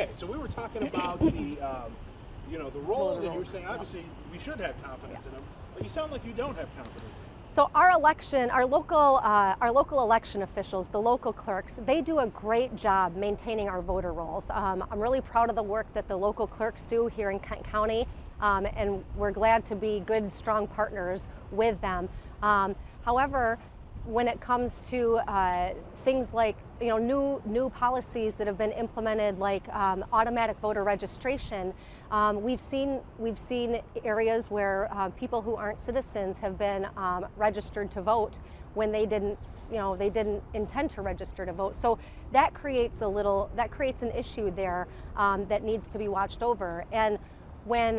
Okay, so we were talking about the roles, and you were saying obviously we should have confidence in them, but you sound like you don't have confidence in them. So our local election officials, the local clerks, they do a great job maintaining our voter rolls. I'm really proud of the work that the local clerks do here in Kent County, and we're glad to be good, strong partners with them. However, when it comes to things like new policies that have been implemented, like automatic voter registration, we've seen areas where people who aren't citizens have been registered to vote when they didn't intend to register to vote. So that creates an issue there that needs to be watched over. And when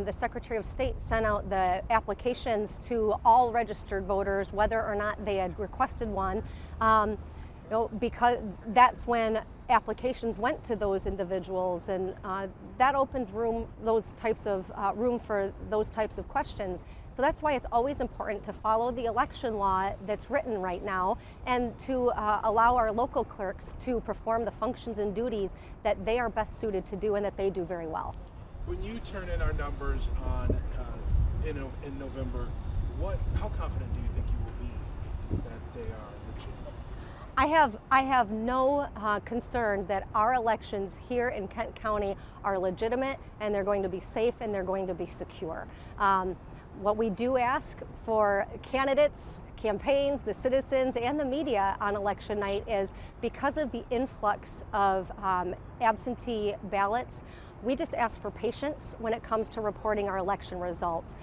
the Secretary of State sent out the applications to all registered voters, whether or not they had requested one, because that's when applications went to those individuals, and that opens room for those types of questions. So that's why it's always important to follow the election law that's written right now, and to allow our local clerks to perform the functions and duties that they are best suited to do and that they do very well. When you turn in our numbers in November, how confident do you think you will be that they are legit? I have no concern that our elections here in Kent County are legitimate, and they're going to be safe, and they're going to be secure. What we do ask for candidates, campaigns, the citizens, and the media on election night is, because of the influx of absentee ballots, we just ask for patience when it comes to reporting our election results.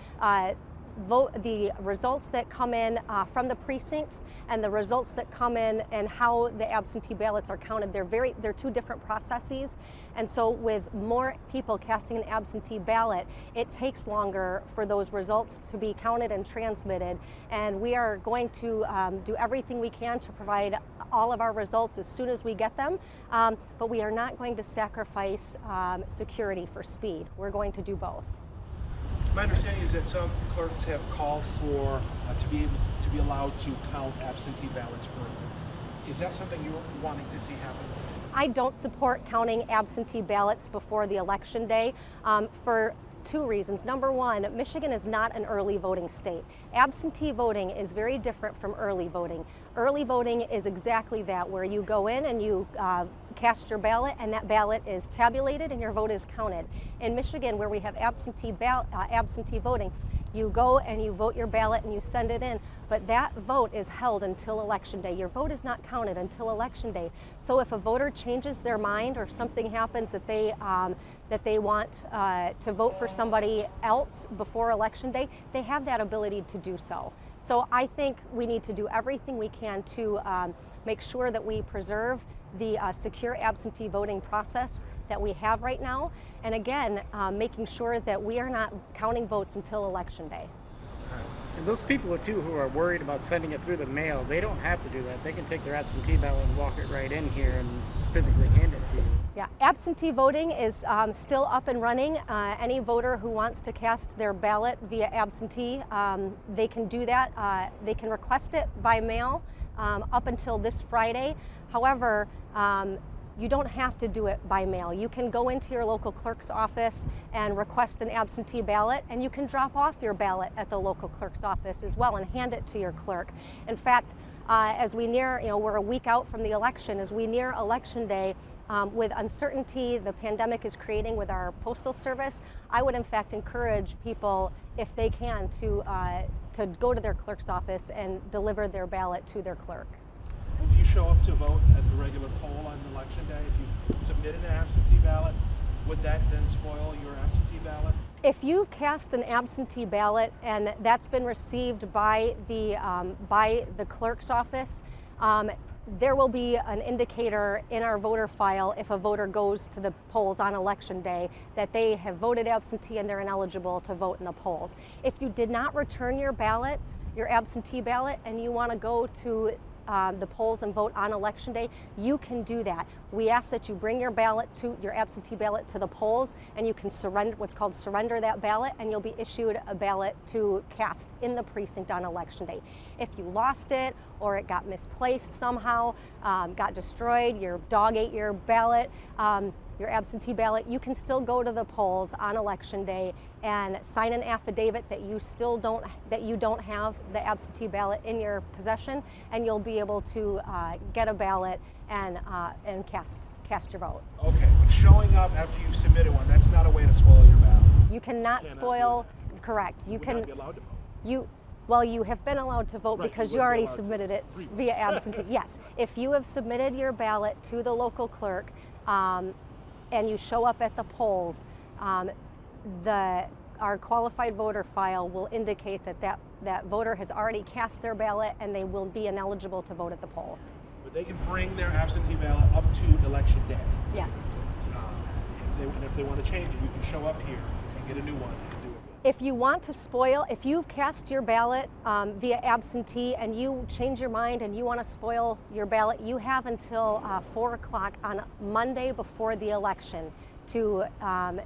The results that come in from the precincts and the results that come in and how the absentee ballots are counted, they're two different processes. And so with more people casting an absentee ballot, it takes longer for those results to be counted and transmitted. And we are going to do everything we can to provide all of our results as soon as we get them, but we are not going to sacrifice security for speed. We're going to do both. My understanding is that some clerks have called for to be allowed to count absentee ballots early. Is that something you're wanting to see happen? I don't support counting absentee ballots before the election day for two reasons. Number one, Michigan is not an early voting state. Absentee voting is very different from early voting. Early voting is exactly that, where you go in and you cast your ballot, and that ballot is tabulated and your vote is counted. In Michigan, where we have absentee voting, you go and you vote your ballot and you send it in, but that vote is held until Election Day. Your vote is not counted until Election Day. So if a voter changes their mind or something happens that they want to vote for somebody else before Election Day, they have that ability to do so. So I think we need to do everything we can to make sure that we preserve the secure absentee voting process that we have right now, and again, making sure that we are not counting votes until Election Day. And those people too who are worried about sending it through the mail, they don't have to do that. They can take their absentee ballot and walk it right in here and physically hand it to you. Yeah, absentee voting is still up and running. Any voter who wants to cast their ballot via absentee, they can do that. They can request it by mail up until this Friday. However, you don't have to do it by mail. You can go into your local clerk's office and request an absentee ballot, and you can drop off your ballot at the local clerk's office as well and hand it to your clerk. In fact, as we near, we're a week out from the election, as we near Election Day, with uncertainty the pandemic is creating with our postal service, I would in fact encourage people, if they can, to go to their clerk's office and deliver their ballot to their clerk. If you show up to vote at the regular poll on Election Day, if you've submitted an absentee ballot, would that then spoil your absentee ballot? If you've cast an absentee ballot and that's been received by the clerk's office, there will be an indicator in our voter file if a voter goes to the polls on Election Day that they have voted absentee and they're ineligible to vote in the polls. If you did not return your ballot, your absentee ballot, and you want to go to the polls and vote on Election Day, you can do that. We ask that you bring your absentee ballot to the polls, and you can surrender that ballot, and you'll be issued a ballot to cast in the precinct on Election Day. If you lost it or it got misplaced somehow, got destroyed, your dog ate your ballot, your absentee ballot, you can still go to the polls on election day and sign an affidavit that you don't have the absentee ballot in your possession, and you'll be able to get a ballot and cast your vote. Okay, but showing up after you've submitted one, that's not a way to spoil your ballot. You cannot spoil. Correct. You would not be allowed to vote. You have been allowed to vote Right, because you you would be already allowed to submitted it vote. via absentee. Yes, if you have submitted your ballot to the local clerk and you show up at the polls, our qualified voter file will indicate that voter has already cast their ballot and they will be ineligible to vote at the polls. But they can bring their absentee ballot up to election day. Yes. If they want to change it, you can show up here and get a new one and do it. If you want to spoil, if you've cast your ballot via absentee and you change your mind and you want to spoil your ballot, you have until 4 o'clock on Monday before the election to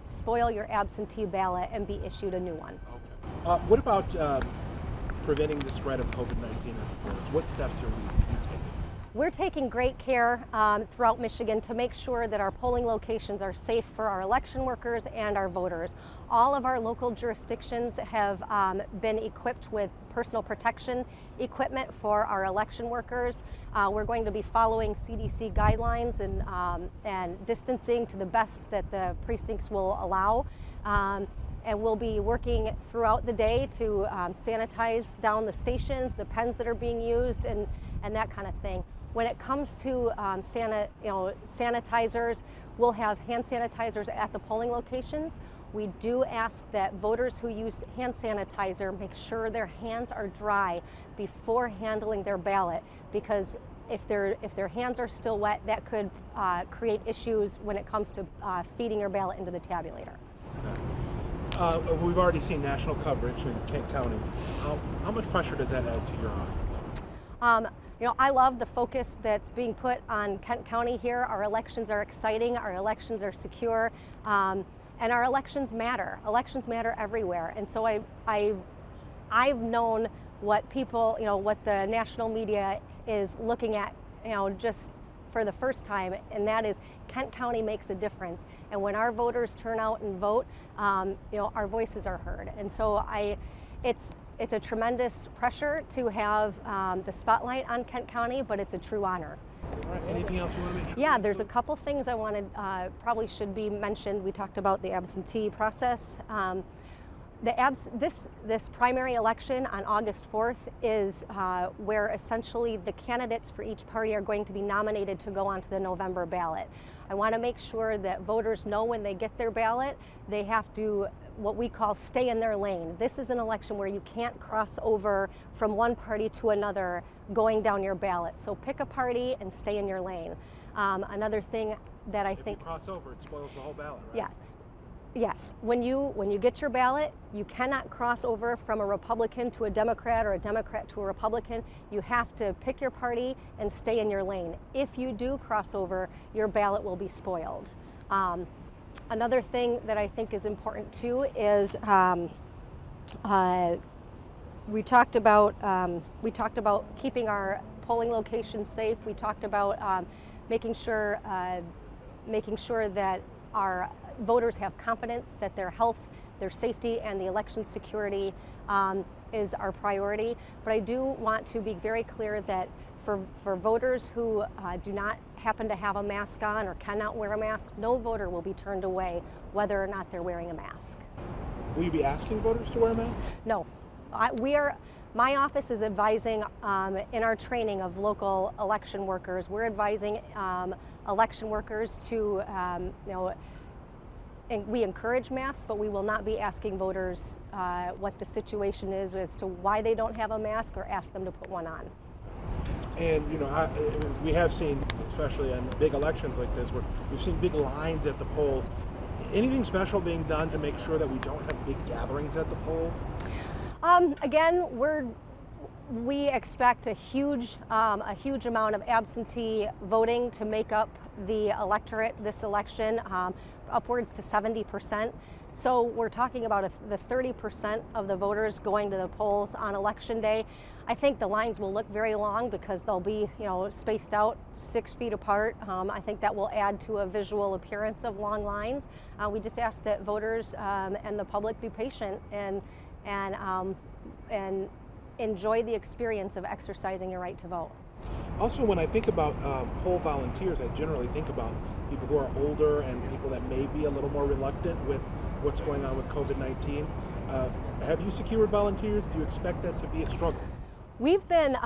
spoil your absentee ballot and be issued a new one. Okay. What about preventing the spread of COVID-19 at the polls? What steps are you taking? We're taking great care throughout Michigan to make sure that our polling locations are safe for our election workers and our voters. All of our local jurisdictions have been equipped with personal protection equipment for our election workers. We're going to be following CDC guidelines and distancing to the best that the precincts will allow. And we'll be working throughout the day to sanitize down the stations, the pens that are being used, and that kind of thing. When it comes to sanitizers, we'll have hand sanitizers at the polling locations. We do ask that voters who use hand sanitizer make sure their hands are dry before handling their ballot, because if their hands are still wet, that could create issues when it comes to feeding your ballot into the tabulator. We've already seen national coverage in Kent County. How much pressure does that add to your office? I love the focus that's being put on Kent County here. Our elections are exciting, our elections are secure, and our elections matter. Elections matter everywhere. And so I've known what people, what the national media is looking at, just for the first time, and that is Kent County makes a difference. And when our voters turn out and vote, our voices are heard. And so it's a tremendous pressure to have the spotlight on Kent County, but it's a true honor. All right, anything else you want to mention? Yeah, there's a couple things I wanted, probably should be mentioned. We talked about the absentee process. This primary election on August 4th is where essentially the candidates for each party are going to be nominated to go onto the November ballot. I want to make sure that voters know when they get their ballot, they have to what we call stay in their lane. This is an election where you can't cross over from one party to another going down your ballot. So pick a party and stay in your lane. Another thing that I think... If you cross over, it spoils the whole ballot, right? Yeah. Yes, when you get your ballot, you cannot cross over from a Republican to a Democrat or a Democrat to a Republican. You have to pick your party and stay in your lane. If you do cross over, your ballot will be spoiled. Another thing that I think is important too is we talked about keeping our polling locations safe. We talked about making sure that our voters have confidence that their health, their safety, and the election security is our priority. But I do want to be very clear that for voters who do not happen to have a mask on or cannot wear a mask, no voter will be turned away whether or not they're wearing a mask. Will you be asking voters to wear masks? No. My office is advising in our training of local election workers. We're advising election workers to, and we encourage masks, but we will not be asking voters what the situation is as to why they don't have a mask or ask them to put one on. And we have seen, especially on big elections like this, where we've seen big lines at the polls. Anything special being done to make sure that we don't have big gatherings at the polls? Again, we expect a huge amount of absentee voting to make up the electorate this election. upwards to 70%. So we're talking about the 30% of the voters going to the polls on election day. I think the lines will look very long because they'll be, spaced out 6 feet apart. I think that will add to a visual appearance of long lines. We just ask that voters and the public be patient and enjoy the experience of exercising your right to vote. Also, when I think about poll volunteers, I generally think about people who are older and people that may be a little more reluctant with what's going on with COVID-19. Have you secured volunteers? Do you expect that to be a struggle? We've been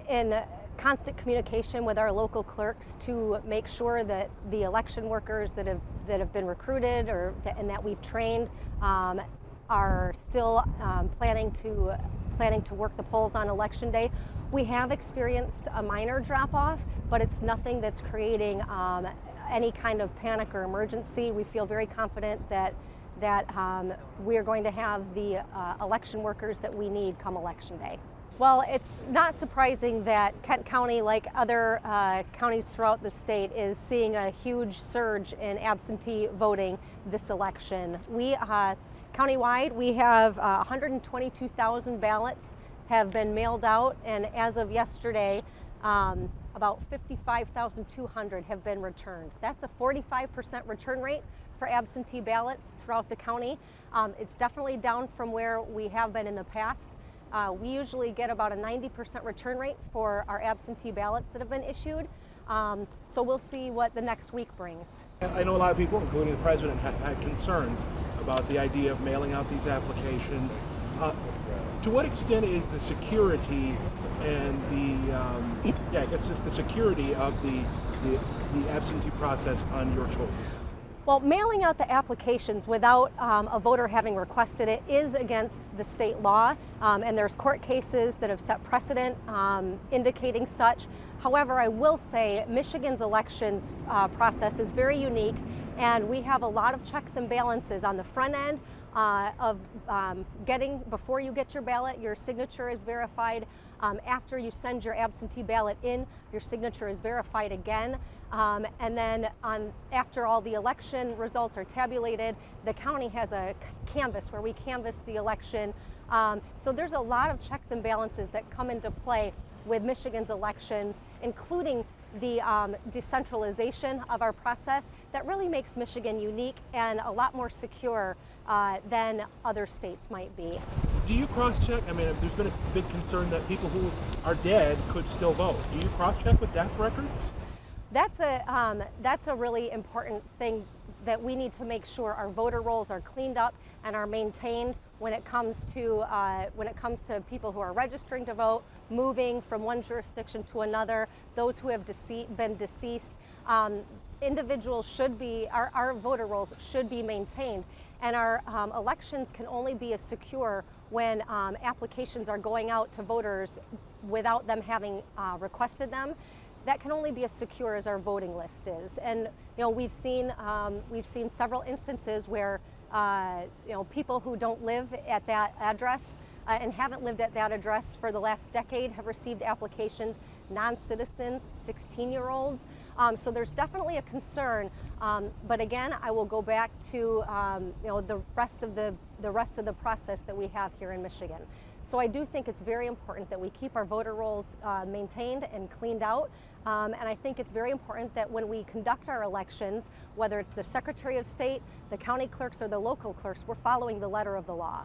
in constant communication with our local clerks to make sure that the election workers that have been recruited and that we've trained are still planning to work the polls on election day. We have experienced a minor drop-off, but it's nothing that's creating any kind of panic or emergency. We feel very confident that we are going to have the election workers that we need come election day. Well, it's not surprising that Kent County, like other counties throughout the state, is seeing a huge surge in absentee voting this election. Countywide, we have 122,000 ballots have been mailed out, and as of yesterday, about 55,200 have been returned. That's a 45% return rate for absentee ballots throughout the county. It's definitely down from where we have been in the past. We usually get about a 90% return rate for our absentee ballots that have been issued. So we'll see what the next week brings. I know a lot of people, including the president, have had concerns about the idea of mailing out these applications. To what extent is the security and the security of the absentee process on your shoulders? Well, mailing out the applications without a voter having requested it is against the state law, and there's court cases that have set precedent indicating such. However, I will say Michigan's elections process is very unique, and we have a lot of checks and balances on the front end of before you get your ballot, your signature is verified. After you send your absentee ballot in, your signature is verified again. And then after all the election results are tabulated, the county has a canvas where we canvass the election. So there's a lot of checks and balances that come into play with Michigan's elections, including the decentralization of our process that really makes Michigan unique and a lot more secure than other states might be. Do you cross-check? I mean, there's been a big concern that people who are dead could still vote. Do you cross-check with death records? That's a really important thing that we need to make sure our voter rolls are cleaned up and are maintained when it comes to people who are registering to vote, moving from one jurisdiction to another, those who have been deceased. Individuals should be, our voter rolls should be maintained, and our elections can only be as secure when applications are going out to voters without them having requested them. That can only be as secure as our voting list is. And we've seen several instances where people who don't live at that address and haven't lived at that address for the last decade have received applications, non-citizens, 16-year-olds. So there's definitely a concern. But again, I will go back to the rest of the process that we have here in Michigan. So I do think it's very important that we keep our voter rolls maintained and cleaned out. And I think it's very important that when we conduct our elections, whether it's the Secretary of State, the county clerks, or the local clerks, we're following the letter of the law.